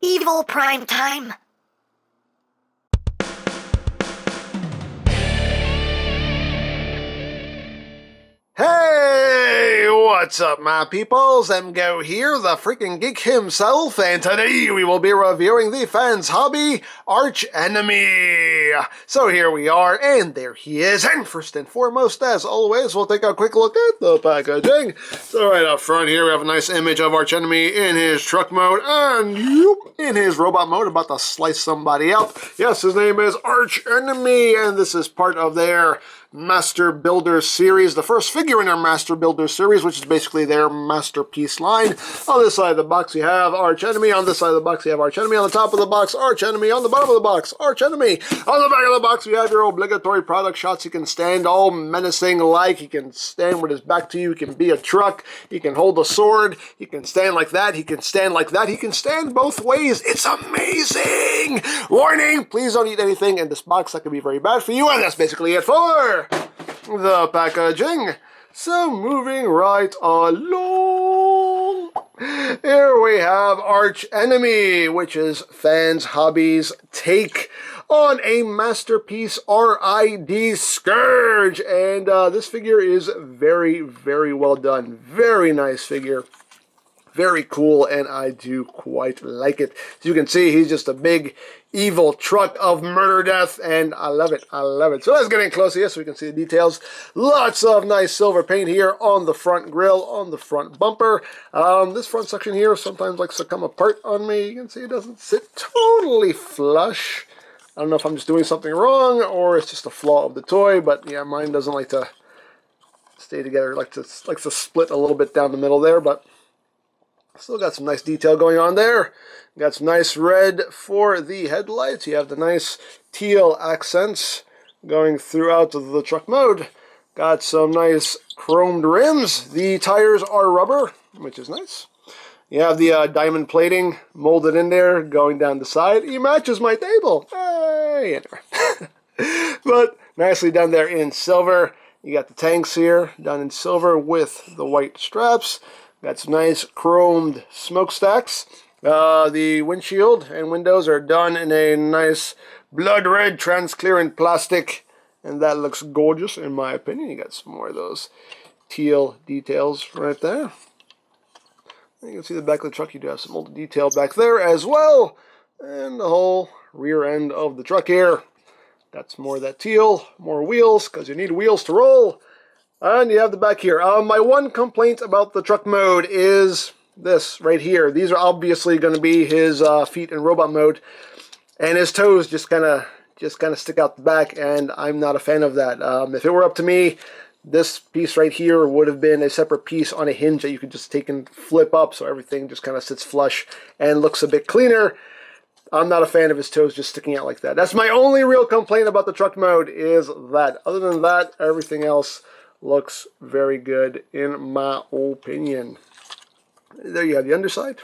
Evil prime time. Hey, what's up, my peoples? EmGo here, the freaking geek himself, and today we will be reviewing the fans' hobby, ARCHENEMY. So here we are, and there he is, and first and foremost, as always, we'll take a quick look at the packaging. So right up front here, we have a nice image of ARCHENEMY in his truck mode, and in his robot mode, about to slice somebody up. Yes, his name is ARCHENEMY, and this is part of their Master Builder series, the first figure in their Master Builder series, which is basically their masterpiece line. On this side of the box, you have ARCHENEMY. On this side of the box, you have ARCHENEMY. On the top of the box, ARCHENEMY. On the bottom of the box, ARCHENEMY. On the back of the box, you have your obligatory product shots. He can stand all menacing like. He can stand with his back to you. He can be a truck. He can hold a sword. He can stand like that. He can stand like that. He can stand both ways. It's amazing! Warning! Please don't eat anything in this box. That could be very bad for you. And that's basically it for the packaging. So moving right along, here we have ARCHENEMY, which is Fans Hobby's take on a masterpiece RID Scourge, and this figure is very, very well done. Very nice figure. Very cool, and I do quite like it. As you can see, he's just a big, evil truck of murder death, and I love it. I love it. So let's get in close here so we can see the details. Lots of nice silver paint here on the front grille, on the front bumper. This front section here sometimes likes to come apart on me. You can see it doesn't sit totally flush. I don't know if I'm just doing something wrong or it's just a flaw of the toy, but yeah, mine doesn't like to stay together. It likes to split a little bit down the middle there, but still got some nice detail going on there. Got some nice red for the headlights. You have the nice teal accents going throughout the truck mode. Got some nice chromed rims. The tires are rubber, which is nice. You have the diamond plating molded in there going down the side. He matches my table. Hey, anyway. But nicely done there in silver. You got the tanks here done in silver with the white straps. Got some nice chromed smokestacks. The windshield and windows are done in a nice blood red transparent plastic, and that looks gorgeous in my opinion. You got some more of those teal details right there. And you can see the back of the truck. You do have some old detail back there as well, and the whole rear end of the truck here. Got some more of that teal, more wheels because you need wheels to roll. And you have the back here. My one complaint about the truck mode is this right here. These are obviously going to be his feet in robot mode, and his toes just kind of stick out the back, and I'm not a fan of that. If it were up to me, this piece right here would have been a separate piece on a hinge that you could just take and flip up, so everything just kind of sits flush and looks a bit cleaner. I'm not a fan of his toes just sticking out like that. That's my only real complaint about the truck mode is that. Other than that, everything else looks very good in my opinion. There you have the underside.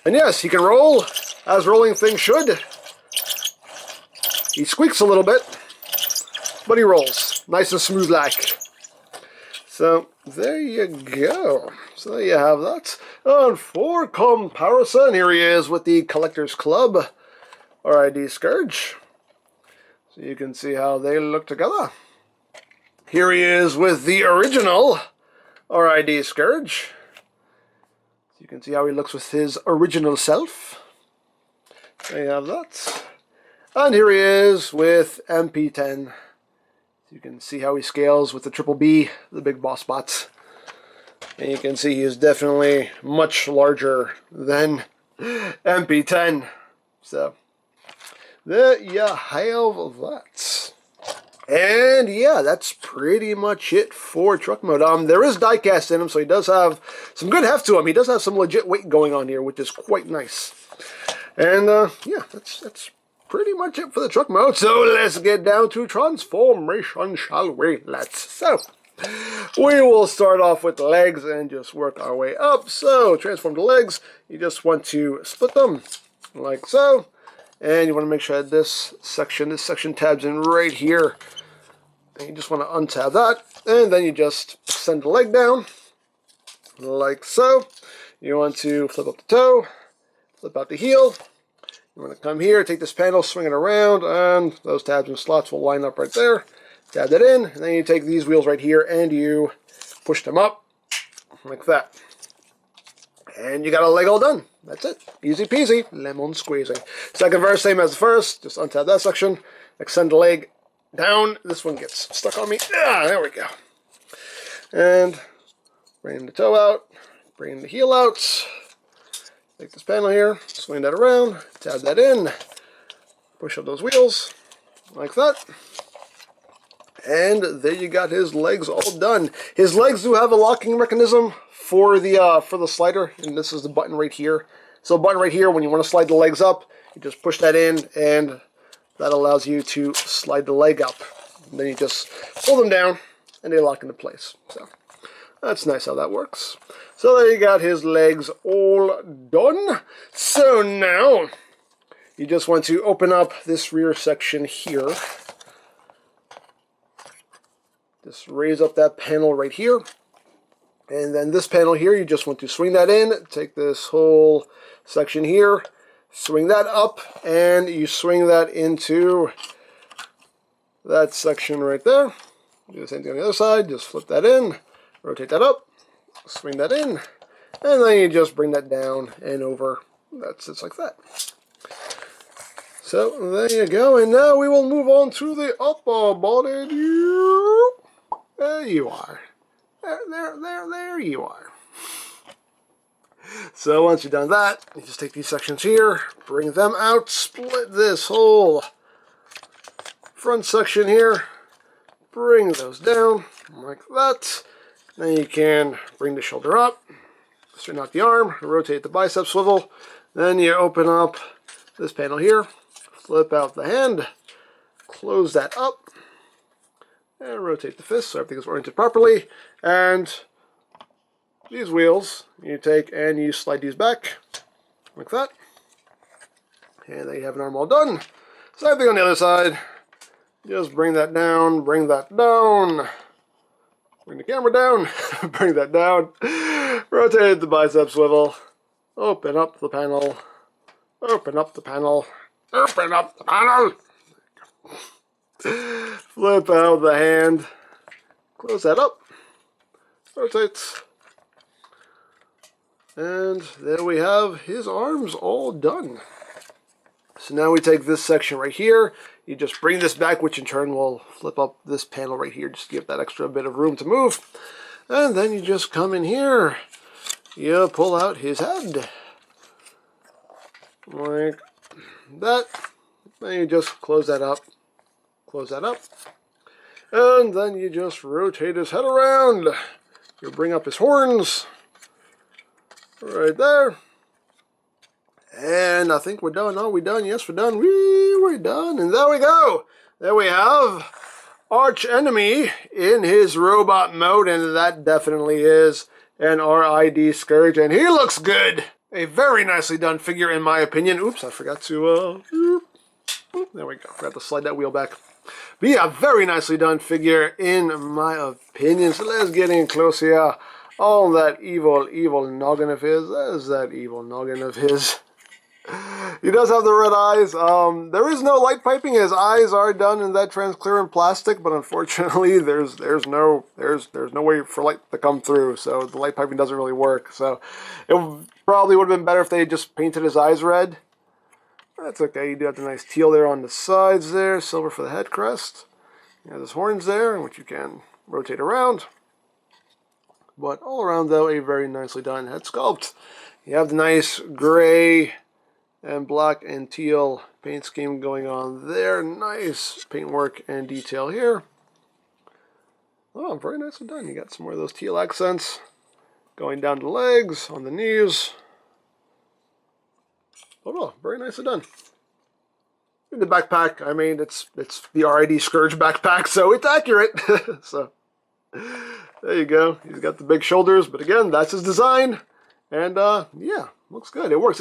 And yes, he can roll as rolling things should. He squeaks a little bit, but he rolls nice and smooth like. So there you go. So there you have that. And for comparison, here he is with the Collectors Club RID Scourge. So you can see how they look together. Here he is with the original RID Scourge. You can see how he looks with his original self. There you have that. And here he is with MP10. You can see how he scales with the Triple B, the big boss bots. And you can see he is definitely much larger than MP10. So, there you have that. And yeah, that's pretty much it for truck mode. There is diecast in him, so he does have some good heft to him. He does have some legit weight going on here, which is quite nice. And yeah, that's pretty much it for the truck mode. So let's get down to transformation, shall we? So we will start off with the legs and just work our way up. So transform the legs. You just want to split them like so. And you want to make sure that this section tabs in right here. And you just want to untab that. And then you just send the leg down like so. You want to flip up the toe, flip out the heel. You want to come here, take this panel, swing it around, and those tabs and slots will line up right there. Tab that in, and then you take these wheels right here and you push them up like that. And you got a leg all done. That's it. Easy peasy, lemon squeezy. Second verse, same as the first. Just untab that section, extend the leg down. This one gets stuck on me. Ah, there we go. And bring the toe out, bring the heel out. Take this panel here, swing that around, tab that in, push up those wheels, like that. And there you got his legs all done. His legs do have a locking mechanism for the slider, and this is the button right here. So button right here, when you want to slide the legs up, you just push that in, and that allows you to slide the leg up. And then you just pull them down, and they lock into place. So that's nice how that works. So there you got his legs all done. So now you just want to open up this rear section here. Just raise up that panel right here. And then this panel here, you just want to swing that in. Take this whole section here, swing that up, and you swing that into that section right there. Do the same thing on the other side. Just flip that in, rotate that up, swing that in, and then you just bring that down and over. That's just like that. So there you go, and now we will move on to the upper body. There you are. There you are. So once you've done that, you just take these sections here, bring them out, split this whole front section here, bring those down like that. Then you can bring the shoulder up, straighten out the arm, rotate the bicep swivel. Then you open up this panel here, flip out the hand, close that up, and rotate the fist so everything is oriented properly. And these wheels you take and you slide these back like that. And then you have an arm all done. Same thing on the other side. Just bring that down, bring that down. Bring the camera down, bring that down. Rotate the bicep swivel. Open up the panel. Open up the panel. Open up the panel. Flip out the hand. Close that up. Rotate. And there we have his arms all done. So now we take this section right here. You just bring this back, which in turn will flip up this panel right here, just to give that extra bit of room to move. And then you just come in here. You pull out his head. Like that. Then you just close that up. Close that up. And then you just rotate his head around. You bring up his horns. Right there. And I think we're done. Oh, we're done. Yes, we're done. We're done. And there we go. There we have ARCHENEMY in his robot mode. And that definitely is an RID Scourge. And he looks good. A very nicely done figure, in my opinion. Oops, I forgot to... there we go. Forgot to slide that wheel back. But yeah, very nicely done figure, in my opinion. So let's get in close here. Oh, that evil, evil noggin of his. There's that evil noggin of his. He does have the red eyes. There is no light piping. His eyes are done in that transparent plastic, but unfortunately, there's no way for light to come through. So the light piping doesn't really work. So it probably would have been better if they had just painted his eyes red. That's okay. You do have the nice teal there on the sides there, silver for the head crest. You have his horns there, which you can rotate around. But all around, though, a very nicely done head sculpt. You have the nice gray and black and teal paint scheme going on there. Nice paintwork and detail here. Oh, very nicely done. You got some more of those teal accents going down the legs, on the knees. Oh, very nicely done. In the backpack, I mean, it's the RID Scourge backpack, so it's accurate. So there you go. He's got the big shoulders, but again, that's his design. And yeah, looks good. It works.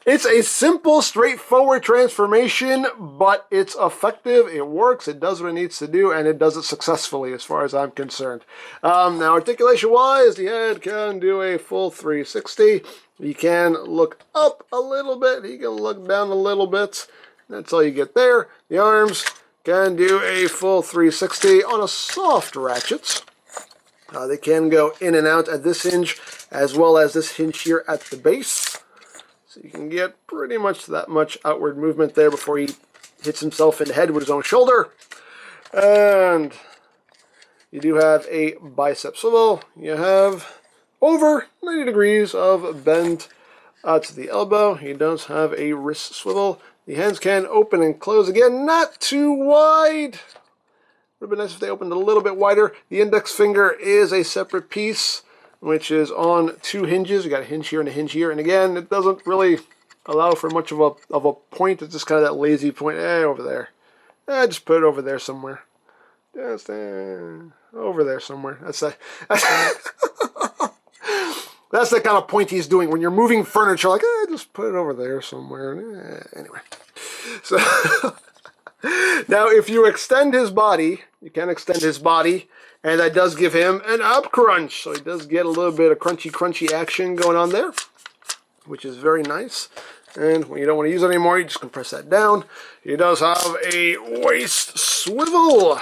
It's a simple, straightforward transformation, but it's effective. It works. It does what it needs to do, and it does it successfully, as far as I'm concerned. Now, articulation-wise, the head can do a full 360. He can look up a little bit. He can look down a little bit. That's all you get there. The arms can do a full 360 on a soft ratchet. They can go in and out at this hinge, as well as this hinge here at the base. So you can get pretty much that much outward movement there before he hits himself in the head with his own shoulder. And you do have a bicep swivel. You have over 90 degrees of bend to the elbow. He does have a wrist swivel. The hands can open and close again, not too wide. Would have been nice if they opened a little bit wider. The index finger is a separate piece, which is on 2 hinges. You got a hinge here and a hinge here, and again, it doesn't really allow for much of a point. It's just kind of that lazy point. Over there. Just put it over there somewhere. Just over there somewhere. That's that's the kind of point he's doing when you're moving furniture. Like, just put it over there somewhere. Anyway, so. Now, if you extend his body, you can extend his body, and that does give him an up crunch. So he does get a little bit of crunchy action going on there, which is very nice. And when you don't want to use it anymore, you just compress that down. He does have a waist swivel.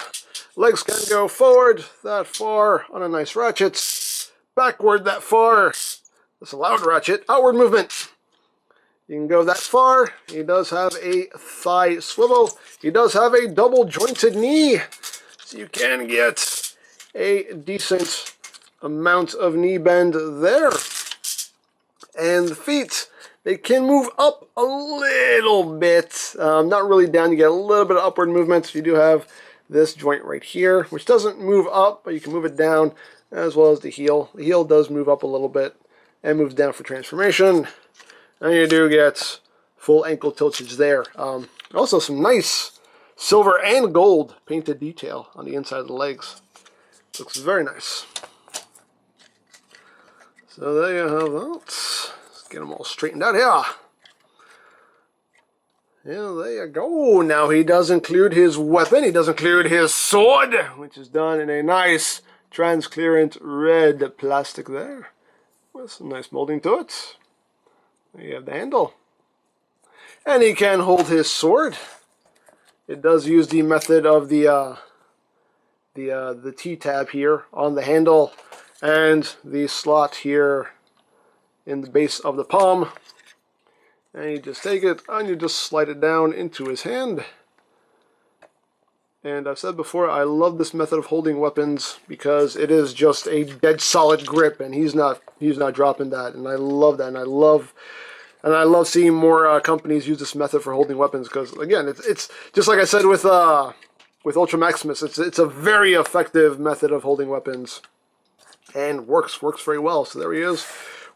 Legs can go forward that far on a nice ratchet, backward that far. That's a loud ratchet. Outward movement. You can go that far. He does have a thigh swivel. He does have a double jointed knee. So you can get a decent amount of knee bend there. And the feet, they can move up a little bit. Not really down. You get a little bit of upward movement. You do have this joint right here, which doesn't move up, but you can move it down, as well as the heel. The heel does move up a little bit and moves down for transformation. And you do get full ankle tiltage there. Also some nice silver and gold painted detail on the inside of the legs. Looks very nice. So there you have that. Let's get them all straightened out here. Yeah, there you go. Now he does include his weapon. He does include his sword, which is done in a nice transparent red plastic there, with some nice molding to it. There you have the handle. And he can hold his sword. It does use the method of the T-tab here on the handle and the slot here in the base of the palm. And you just take it and you just slide it down into his hand. And I've said before, I love this method of holding weapons because it is just a dead solid grip, and he's not dropping that. And I love that, and I love seeing more companies use this method for holding weapons because, again, it's just like I said with Ultra Maximus. It's a very effective method of holding weapons, and works very well. So there he is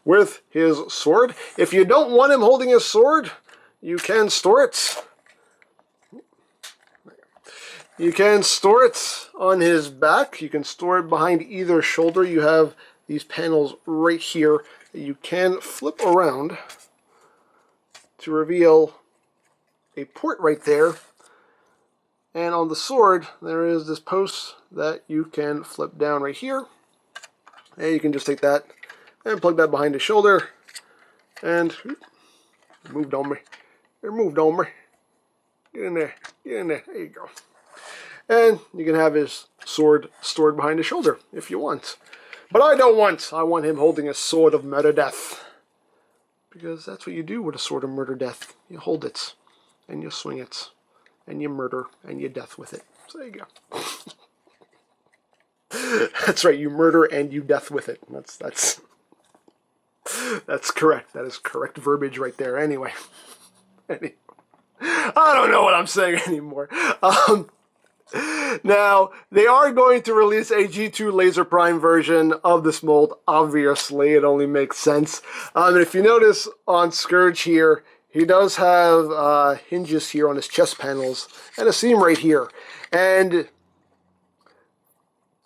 with his sword. If you don't want him holding his sword, you can store it. You can store it on his back. You can store it behind either shoulder. You have these panels right here that you can flip around to reveal a port right there. And on the sword, there is this post that you can flip down right here. And you can just take that and plug that behind his shoulder. And it moved on me. It moved on me. Get in there. Get in there. There you go. And you can have his sword stored behind his shoulder if you want. But I don't want. I want him holding a sword of murder death. Because that's what you do with a sword of murder death. You hold it, and you swing it, and you murder, and you death with it. So there you go. That's right, you murder and you death with it. That's correct. That is correct verbiage right there. Anyway. I don't know what I'm saying anymore. Now, they are going to release a G2 Laser Prime version of this mold. Obviously, it only makes sense. And if you notice on Scourge here, he does have hinges here on his chest panels and a seam right here. And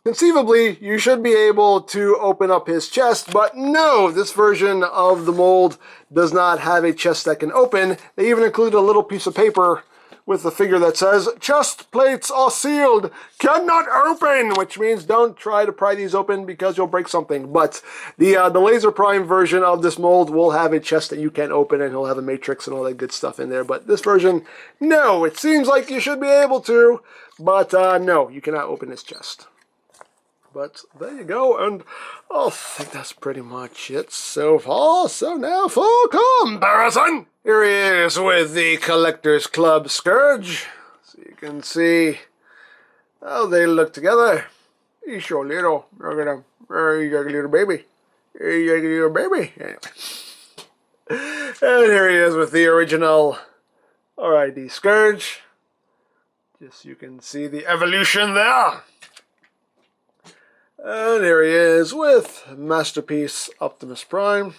conceivably, you should be able to open up his chest, but no, this version of the mold does not have a chest that can open. They even include a little piece of paper with the figure that says, chest plates are sealed, cannot open, which means don't try to pry these open because you'll break something. But the Laser Prime version of this mold will have a chest that you can open, and he'll have a matrix and all that good stuff in there. But this version, no, it seems like you should be able to, but no, you cannot open his chest. But there you go, and I think that's pretty much it so far. So now for comparison, here he is with the Collectors Club Scourge. So you can see how they look together. He's so little. Look at him. He's like a little baby. He's like a little baby. Anyway. And here he is with the original RID Scourge. Just so you can see the evolution there. And here he is with Masterpiece Optimus Prime.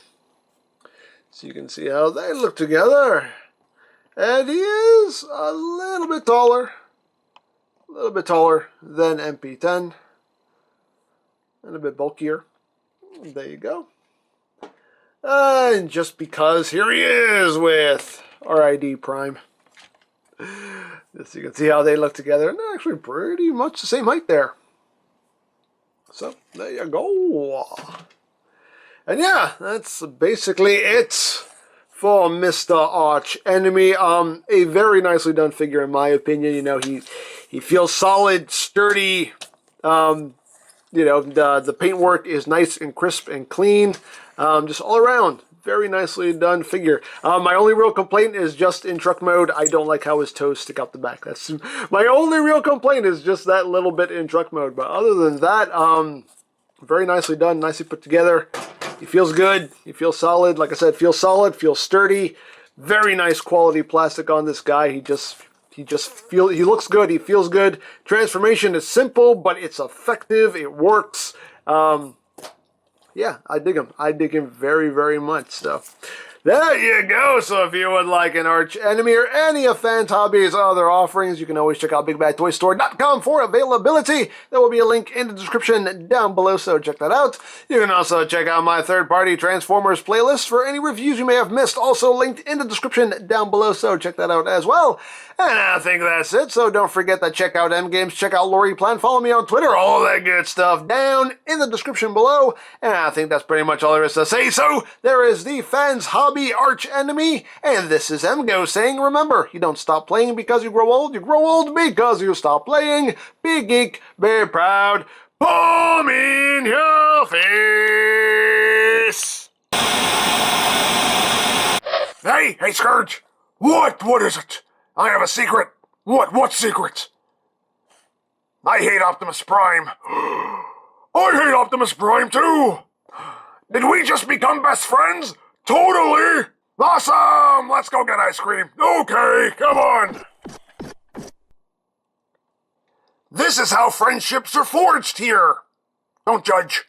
So you can see how they look together. And he is a little bit taller than MP10. And a bit bulkier. There you go. And just because, here he is with RID Prime. Just so you can see how they look together. And they're actually pretty much the same height there. So, there you go. And yeah, that's basically it for Mr. ARCHENEMY. A very nicely done figure in my opinion. You know, he feels solid, sturdy. You know, the paintwork is nice and crisp and clean. Just all around. Very nicely done figure. My only real complaint is just in truck mode, I don't like how his toes stick out the back. That's my only real complaint, is just that little bit in truck mode. But other than that, very nicely done, nicely put together. He feels good. He feels solid. Like I said, feels solid, feels sturdy. Very nice quality plastic on this guy. He looks good. He feels good. Transformation is simple, but it's effective. It works. Yeah, I dig him. I dig him very, very much. So, there you go. So, if you would like an ARCHENEMY or any of Fans Hobby's other offerings, you can always check out BigBadToyStore.com for availability. There will be a link in the description down below, so check that out. You can also check out my third-party Transformers playlist for any reviews you may have missed, also linked in the description down below, so check that out as well. And I think that's it, so don't forget to check out EmGames, check out Lori Plan, follow me on Twitter, all that good stuff down in the description below. And I think that's pretty much all there is to say. So, there is the Fans Hobby ARCHENEMY, and this is EmGo saying, remember, you don't stop playing because you grow old because you stop playing. Be geek, be proud, palm in your face. Hey, Scourge! What is it? I have a secret. What secret? I hate Optimus Prime. I hate Optimus Prime too. Did we just become best friends? Totally. Awesome. Let's go get ice cream. Okay, come on. This is how friendships are forged here. Don't judge.